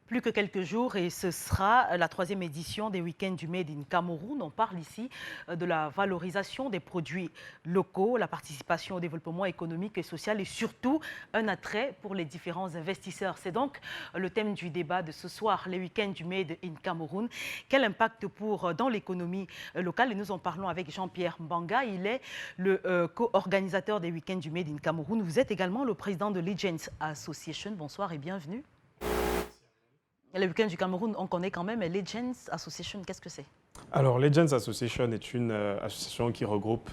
Plus que quelques jours et ce sera la troisième édition des week-ends du Made in Cameroun. On parle ici de la valorisation des produits locaux, la participation au développement économique et social et surtout un attrait pour les différents investisseurs. C'est donc le thème du débat de ce soir, les week-ends du Made in Cameroun. Quel impact dans l'économie locale? Et nous en parlons avec Jean-Pierre Mbanga. Il est le co-organisateur des week-ends du Made in Cameroun. Vous êtes également le président de Legends Association. Bonsoir et bienvenue. Le week-end du Cameroun, on connaît quand même Legends Association. Qu'est-ce que c'est? Alors, Legends Association est une association qui regroupe,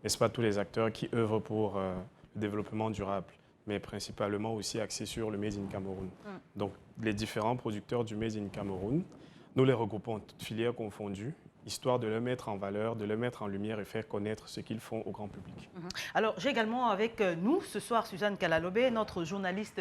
n'est-ce pas, tous les acteurs qui œuvrent pour le développement durable, mais principalement aussi axé sur le Made in Cameroun. Donc, les différents producteurs du Made in Cameroun, nous les regroupons, toutes filières confondues, histoire de les mettre en valeur, de les mettre en lumière et faire connaître ce qu'ils font au grand public. Alors, j'ai également avec nous ce soir Suzanne Kalalobé, notre journaliste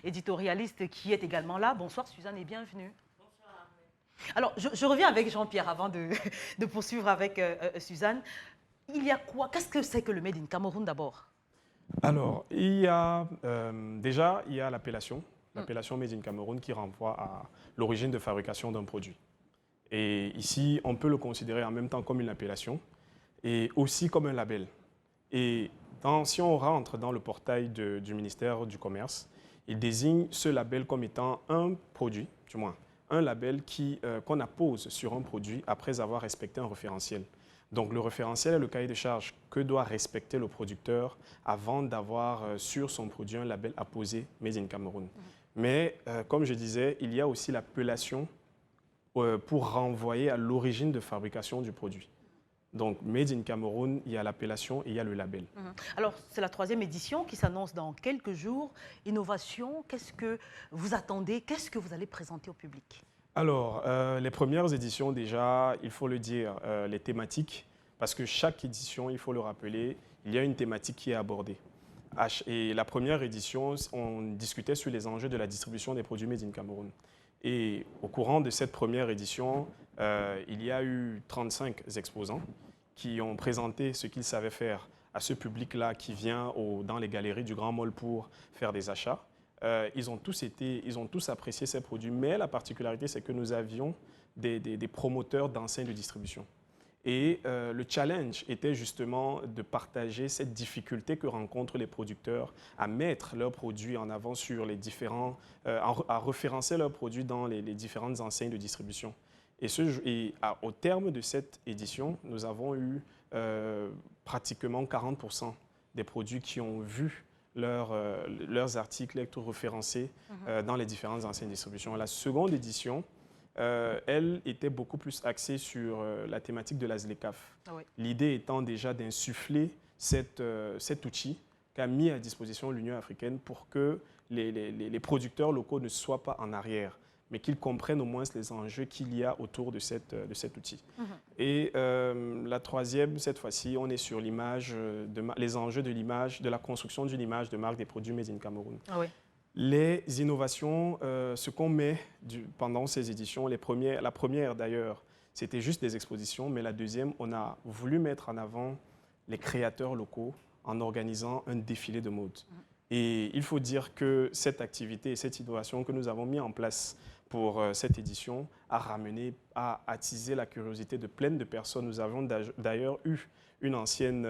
éditorialiste qui est également là. Bonsoir Suzanne et bienvenue. Bonsoir. Alors, je reviens avec Jean-Pierre avant de poursuivre avec Suzanne. Il y a quoi? Qu'est-ce que c'est que le Made in Cameroun d'abord? Alors, il y a déjà il y a l'appellation Made in Cameroun qui renvoie à l'origine de fabrication d'un produit. Et ici, on peut le considérer en même temps comme une appellation et aussi comme un label. Et si on rentre dans le portail du ministère du Commerce, il désigne ce label comme étant un produit, du moins, un label qu'on appose sur un produit après avoir respecté un référentiel. Donc le référentiel est le cahier de charges que doit respecter le producteur avant d'avoir sur son produit un label apposé Made in Cameroun. Mais comme je disais, il y a aussi l'appellation pour renvoyer à l'origine de fabrication du produit. Donc, Made in Cameroun, il y a l'appellation et il y a le label. Alors, c'est la troisième édition qui s'annonce dans quelques jours. Innovation, qu'est-ce que vous attendez? Qu'est-ce que vous allez présenter au public? Alors, les premières éditions, déjà, il faut le dire, les thématiques, parce que chaque édition, il faut le rappeler, il y a une thématique qui est abordée. Et la première édition, on discutait sur les enjeux de la distribution des produits Made in Cameroun. Et au courant de cette première édition, il y a eu 35 exposants qui ont présenté ce qu'ils savaient faire à ce public-là qui vient dans les galeries du Grand Mall pour faire des achats. Ils ont tous apprécié ces produits, mais la particularité, c'est que nous avions des promoteurs d'enseignes de distribution. Et le challenge était justement de partager cette difficulté que rencontrent les producteurs à mettre leurs produits en avant sur les différents, à référencer leurs produits dans les différentes enseignes de distribution. Au terme de cette édition, nous avons eu pratiquement 40% des produits qui ont vu leurs articles être référencés dans les différentes enseignes de distribution. La seconde édition, elle était beaucoup plus axée sur la thématique de la ZLECAf. Ah oui. L'idée étant déjà d'insuffler cet outil qu'a mis à disposition l'Union africaine pour que les producteurs locaux ne soient pas en arrière, mais qu'ils comprennent au moins les enjeux qu'il y a autour de cet outil. Et la troisième, cette fois-ci, on est sur les enjeux de l'image, de la construction d'une image de marque des produits Made in Cameroun. Ah oui. Les innovations, ce qu'on met pendant ces éditions, la première d'ailleurs, c'était juste des expositions, mais la deuxième, on a voulu mettre en avant les créateurs locaux en organisant un défilé de mode. Et il faut dire que cette activité et cette innovation que nous avons mis en place pour cette édition a attisé la curiosité de plein de personnes. Nous avons d'ailleurs eu une ancienne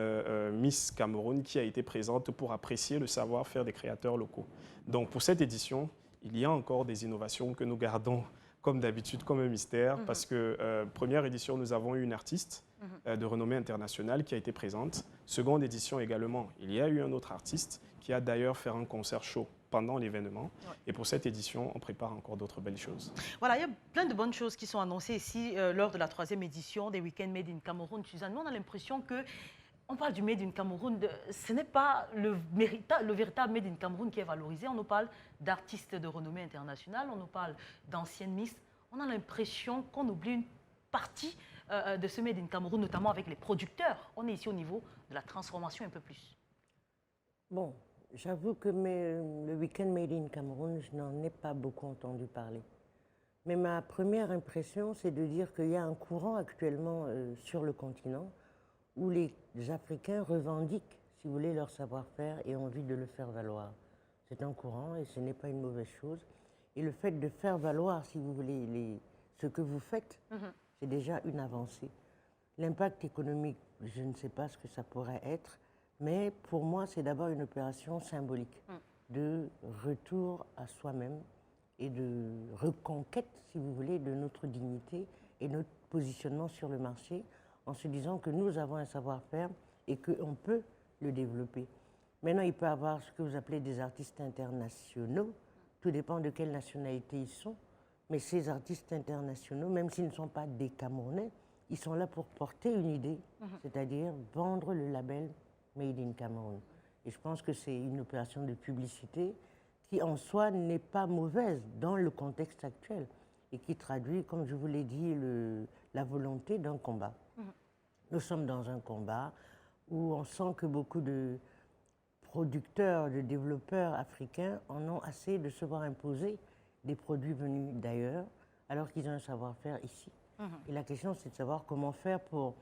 Miss Cameroun qui a été présente pour apprécier le savoir-faire des créateurs locaux. Donc pour cette édition, il y a encore des innovations que nous gardons comme d'habitude comme un mystère parce que première édition, nous avons eu une artiste de renommée internationale qui a été présente. Seconde édition également, il y a eu un autre artiste qui a d'ailleurs fait un concert show pendant l'événement. Ouais. Et pour cette édition, on prépare encore d'autres belles choses. Voilà, il y a plein de bonnes choses qui sont annoncées ici lors de la troisième édition des Week-ends Made in Cameroun. Suzanne, nous, on a l'impression que on parle du Made in Cameroun, ce n'est pas le véritable Made in Cameroun qui est valorisé. On nous parle d'artistes de renommée internationale, on nous parle d'anciennes Miss. On a l'impression qu'on oublie une partie de ce Made in Cameroun, notamment avec les producteurs. On est ici au niveau de la transformation un peu plus. Bon, j'avoue que le Week-end Made in Cameroun, je n'en ai pas beaucoup entendu parler. Mais ma première impression, c'est de dire qu'il y a un courant actuellement sur le continent où les Africains revendiquent, si vous voulez, leur savoir-faire et ont envie de le faire valoir. C'est un courant et ce n'est pas une mauvaise chose. Et le fait de faire valoir, si vous voulez, ce que vous faites, c'est déjà une avancée. L'impact économique, je ne sais pas ce que ça pourrait être, mais pour moi, c'est d'abord une opération symbolique de retour à soi-même et de reconquête, si vous voulez, de notre dignité et notre positionnement sur le marché, en se disant que nous avons un savoir-faire et qu'on peut le développer. Maintenant, il peut y avoir ce que vous appelez des artistes internationaux. Tout dépend de quelle nationalité ils sont. Mais ces artistes internationaux, même s'ils ne sont pas des Camerounais, ils sont là pour porter une idée, c'est-à-dire vendre le label Made in Cameroun. Et je pense que c'est une opération de publicité qui, en soi, n'est pas mauvaise dans le contexte actuel et qui traduit, comme je vous l'ai dit, la volonté d'un combat. Nous sommes dans un combat où on sent que beaucoup de producteurs, de développeurs africains en ont assez de se voir imposer des produits venus d'ailleurs, alors qu'ils ont un savoir-faire ici. Et la question, c'est de savoir comment faire pour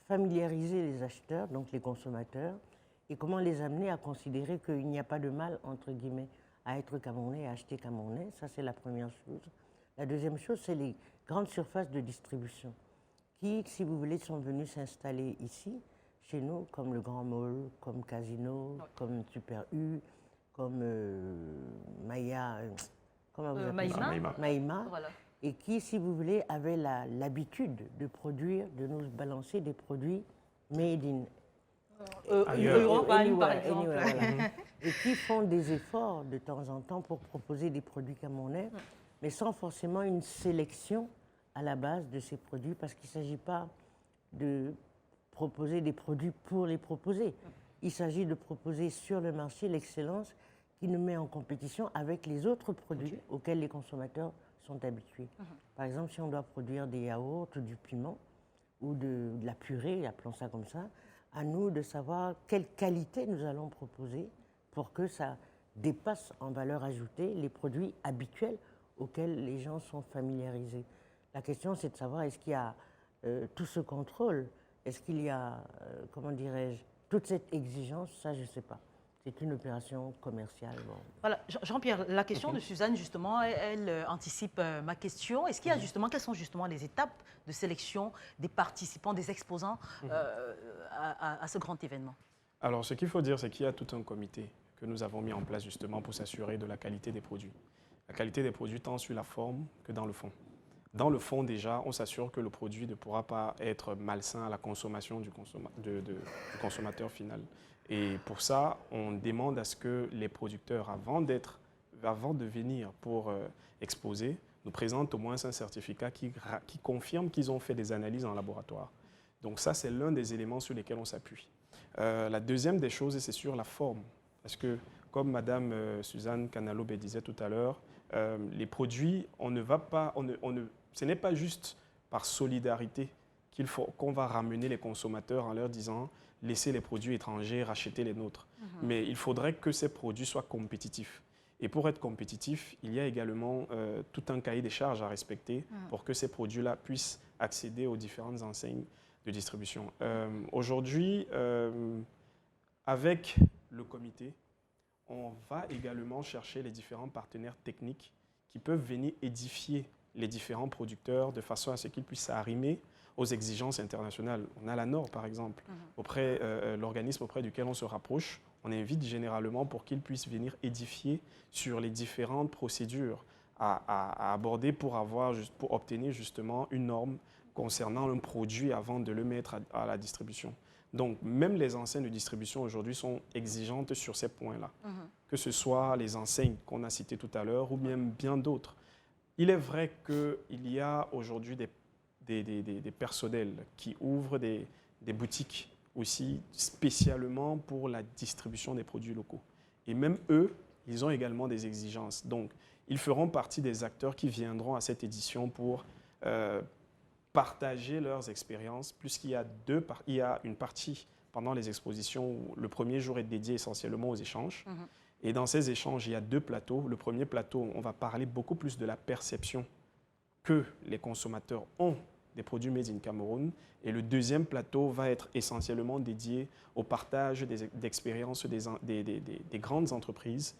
familiariser les acheteurs, donc les consommateurs, et comment les amener à considérer qu'il n'y a pas de mal, entre guillemets, à être camerounais et à acheter camerounais. Ça, c'est la première chose. La deuxième chose, c'est les grandes surfaces de distribution qui, si vous voulez, sont venues s'installer ici, chez nous, comme le Grand Mall, comme Casino, comme Super U, comme Maya, comment vous appelez ça? Maïma. Voilà. Et qui, si vous voulez, avaient l'habitude de produire, de nous balancer des produits made in Europe, par exemple. voilà. Et qui font des efforts de temps en temps pour proposer des produits camerounais, mais sans forcément une sélection à la base de ces produits, parce qu'il ne s'agit pas de proposer des produits pour les proposer. Il s'agit de proposer sur le marché l'excellence qui nous met en compétition avec les autres produits auxquels les consommateurs sont habitués. Par exemple, si on doit produire des yaourts ou du piment ou de la purée, appelons ça comme ça, à nous de savoir quelle qualité nous allons proposer pour que ça dépasse en valeur ajoutée les produits habituels auxquels les gens sont familiarisés. La question, c'est de savoir est-ce qu'il y a tout ce contrôle, est-ce qu'il y a, comment dirais-je, toute cette exigence, ça je ne sais pas. C'est une opération commerciale. Bon. Voilà, Jean-Pierre, la question de Suzanne, justement, elle anticipe ma question. Est-ce qu'il y a justement, quelles sont justement les étapes de sélection des participants, des exposants à ce grand événement? Alors, ce qu'il faut dire, c'est qu'il y a tout un comité que nous avons mis en place justement pour s'assurer de la qualité des produits. La qualité des produits tant sur la forme que dans le fond. Dans le fond, déjà, on s'assure que le produit ne pourra pas être malsain à la consommation du consommateur final. Et pour ça, on demande à ce que les producteurs, avant de venir pour exposer, nous présentent au moins un certificat qui confirme qu'ils ont fait des analyses en laboratoire. Donc ça, c'est l'un des éléments sur lesquels on s'appuie. La deuxième des choses, c'est sur la forme. Parce que, comme Madame Suzanne Canalobe disait tout à l'heure, les produits, ce n'est pas juste par solidarité qu'on va ramener les consommateurs en leur disant « laissez les produits étrangers, rachetez les nôtres ». Mais il faudrait que ces produits soient compétitifs. Et pour être compétitif, il y a également tout un cahier des charges à respecter pour que ces produits-là puissent accéder aux différentes enseignes de distribution. Aujourd'hui, avec le comité, on va également chercher les différents partenaires techniques qui peuvent venir édifier les différents producteurs de façon à ce qu'ils puissent s'arrimer aux exigences internationales. On a la NOR, par exemple, l'organisme auprès duquel on se rapproche. On invite généralement pour qu'ils puissent venir édifier sur les différentes procédures à aborder pour obtenir justement une norme concernant un produit avant de le mettre à la distribution. Donc, même les enseignes de distribution aujourd'hui sont exigeantes sur ces points-là, que ce soit les enseignes qu'on a citées tout à l'heure ou bien d'autres. Il est vrai qu'il y a aujourd'hui des personnels qui ouvrent des boutiques aussi spécialement pour la distribution des produits locaux. Et même eux, ils ont également des exigences. Donc, ils feront partie des acteurs qui viendront à cette édition pour partager leurs expériences, puisqu'il y a une partie pendant les expositions où le premier jour est dédié essentiellement aux échanges. Et dans ces échanges, il y a deux plateaux. Le premier plateau, on va parler beaucoup plus de la perception que les consommateurs ont des produits made in Cameroun. Et le deuxième plateau va être essentiellement dédié au partage d'expériences des grandes entreprises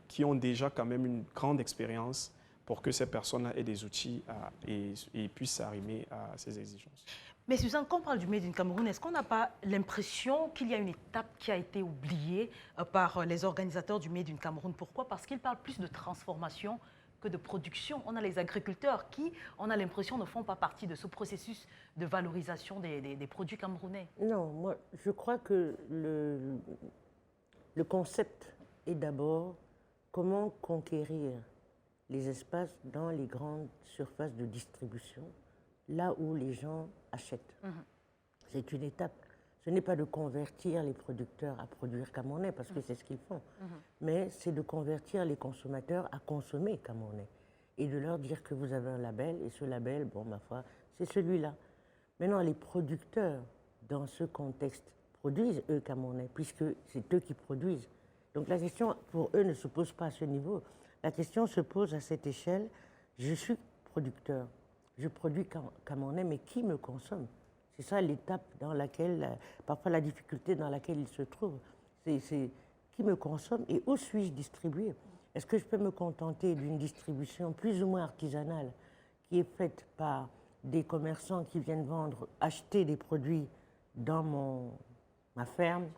qui ont déjà quand même une grande expérience pour que ces personnes aient des outils et puissent s'arrimer à ces exigences. Mais Suzanne, quand on parle du Made in Cameroun, est-ce qu'on n'a pas l'impression qu'il y a une étape qui a été oubliée par les organisateurs du Made in Cameroun? Pourquoi? Parce qu'ils parlent plus de transformation que de production. On a les agriculteurs qui, on a l'impression, ne font pas partie de ce processus de valorisation des produits camerounais. Non, moi, je crois que le concept est d'abord comment conquérir les espaces dans les grandes surfaces de distribution, là où les gens achètent. C'est une étape. Ce n'est pas de convertir les producteurs à produire camerounais, parce que c'est ce qu'ils font, mais c'est de convertir les consommateurs à consommer camerounais et de leur dire que vous avez un label, et ce label, bon, ma foi, c'est celui-là. Maintenant, les producteurs, dans ce contexte, produisent, eux, camerounais, puisque c'est eux qui produisent. Donc la question, pour eux, ne se pose pas à ce niveau. La question se pose à cette échelle. Je suis producteur, je produis camerounais, mais qui me consomme? C'est ça l'étape dans laquelle, parfois la difficulté dans laquelle ils se trouvent. C'est qui me consomme et où suis-je distribué? Est-ce que je peux me contenter d'une distribution plus ou moins artisanale qui est faite par des commerçants qui viennent vendre, acheter des produits dans ma ferme,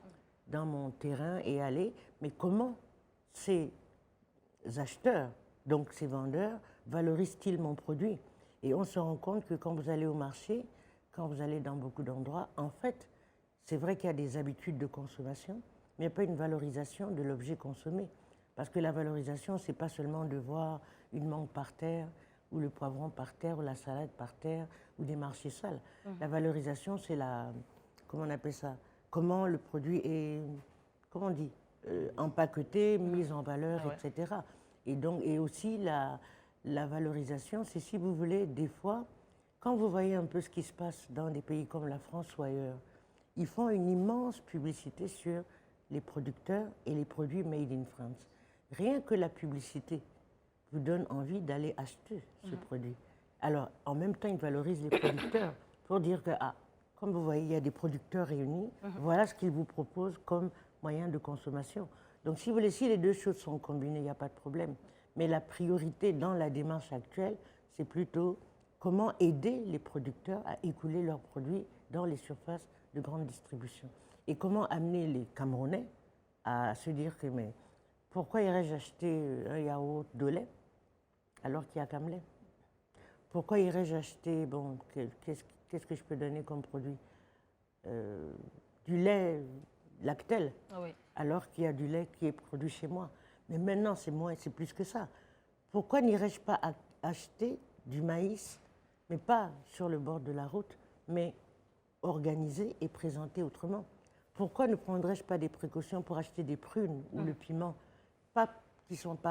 dans mon terrain et aller, mais comment ces acheteurs, donc ces vendeurs, valorisent-ils mon produit? Et on se rend compte que quand vous allez au marché, quand vous allez dans beaucoup d'endroits, en fait, c'est vrai qu'il y a des habitudes de consommation, mais il n'y a pas une valorisation de l'objet consommé. Parce que la valorisation, ce n'est pas seulement de voir une mangue par terre, ou le poivron par terre, ou la salade par terre, ou des marchés sales. La valorisation, c'est comment on appelle ça? Comment le produit est, comment on dit, empaqueté, mis en valeur, etc. Et donc, et aussi la valorisation, c'est, si vous voulez, des fois, quand vous voyez un peu ce qui se passe dans des pays comme la France ou ailleurs, ils font une immense publicité sur les producteurs et les produits made in France. Rien que la publicité vous donne envie d'aller acheter ce produit. Alors, en même temps, ils valorisent les producteurs pour dire que, comme vous voyez, il y a des producteurs réunis, voilà ce qu'ils vous proposent comme moyen de consommation. Donc, si vous voulez, si les deux choses sont combinées, il n'y a pas de problème. Mais la priorité dans la démarche actuelle, c'est plutôt comment aider les producteurs à écouler leurs produits dans les surfaces de grande distribution. Et comment amener les Camerounais à se dire que, mais pourquoi irais-je acheter un yaourt de lait alors qu'il y a Camelait? Pourquoi irais-je acheter, bon, qu'est-ce que je peux donner comme produit? Du lait Lactel, alors qu'il y a du lait qui est produit chez moi. Mais maintenant, c'est plus que ça. Pourquoi n'irais-je pas acheter du maïs, mais pas sur le bord de la route, mais organisé et présenté autrement? Pourquoi ne prendrais-je pas des précautions pour acheter des prunes ou le piment, pas qui sont pas